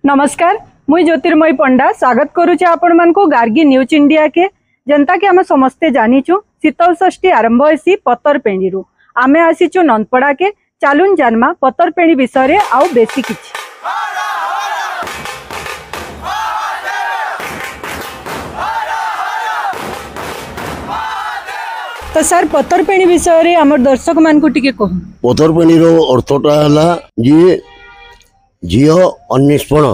नमस्कार मुई ज्योतिर्मयी पंडा स्वागत करुचे आपण मानको गार्गी न्यूज इंडिया के जनता के आम समस्ते जानीचु शीतल षष्ठी आरंभ होसी पतरपेणी रु आमे आसीचु नंदपड़ा के चालुन जानमा पतरपेणी विषय रे आउ बेसी किछि। तो सर पतरपेणी विषय रे हमर दर्शक मान को टिके कहू। पतरपेणी रो अर्थटा हला जे झील अन्वेषण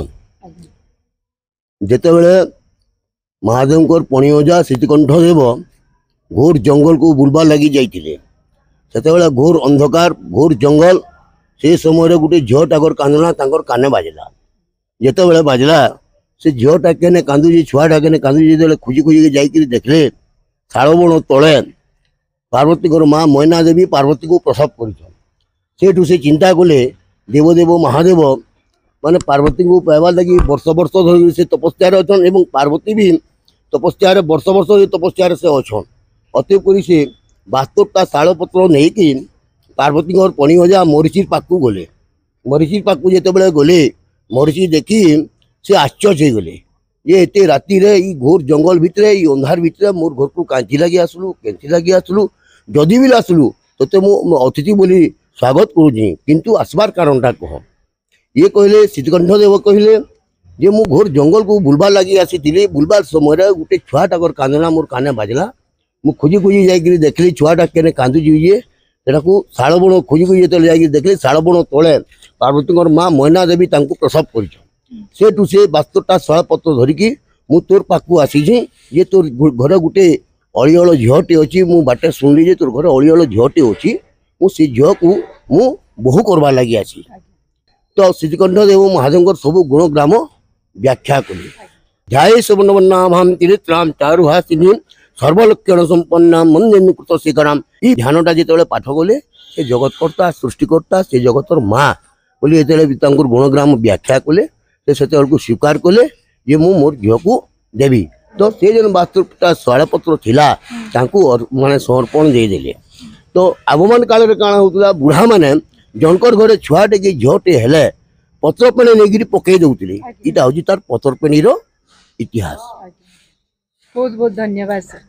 जेतेबेले महादेव पणिजा श्रीकंठ देव घोर जंगल को बुलवा लगी जाइए सेतेबेले घोर अंधकार घोर जंगल से समय गोटे झीटाकर कांदना काने बाजला जितेबले बाजला से झीटा केने कांदुची छुआटा केने कांदुची जो खोजी खोजी जाइए देखले शाल बण तले पार्वती माँ मैना देवी पार्वती को प्रसव कर से चिंता कले देवदेव महादेव माने पार्वती को पाइबार लगी वर्ष वर्ष धर से तपस्या अच्छन एवं पार्वती भी तपस्या वर्ष वर्ष तपस्या से अच्छन अतएव कर से 72टा शाल पत्र नहीं कि पार्वती पणिजा मरीचि पाखु गले मरीचि पाखु जिते गले मरीचि देखी से आश्चर्य हो गले ये एते राति रे ई घोर जंगल भितर अंधार भितर मोर घर को कांची लगी आसलु केंची लगी आसलु जदि भी आसलु तो मु अतिथि बोली स्वागत करुँ किंतु आसबार कारणटा कह ये कहले श्रीकंठ देव कहले जे मु घोर जंगल को बुलबार लगी आसी बुलबार समय गोटे छुआटाकर कांदना मोर काने बाजला मु खोजी खोजी जाकि देखली छुआटा केने कांदुची को शाल बण खोजी खोजी जो देखली शाल बण तले पार्वती माँ मैना देवी प्रसव कर से 72टा शाल पत्र धरिकी मु तोर पाखु आसी जे तोर घर गोटे अलिअल झीटे अच्छी मु बाटे शुणिली जे तोर घर अलिअल झीटे अच्छी से झील को मु बहु करवा लगी आसी तो श्रीकंठ देव महादेव सब गुण ग्राम व्याख्या कले ध्याये सुवर्णवर्णाभां त्रिनेत्रां चारुहासिनीं सर्वलक्षण संपन्ना मंदिर कृत शिखराम ये ध्यानटा जो पाठ कले से जगतकर्ता सृष्टिकर्ता से जगतर माँ बोली जो गुणग्राम व्याख्या कले से स्वीकार कले ये मु मोर झील को देवी तो से जन 72टा शाल पत्र थिला माने समर्पण देदेले तो आगमन काल में काण होता बुढ़ा माने जनकर घरे छुआटे कि झीटे हेले पतरपेणी नहीं पकई दौले यहाँ हूँ तार पतरपेणी इतिहास। बहुत बहुत धन्यवाद सर।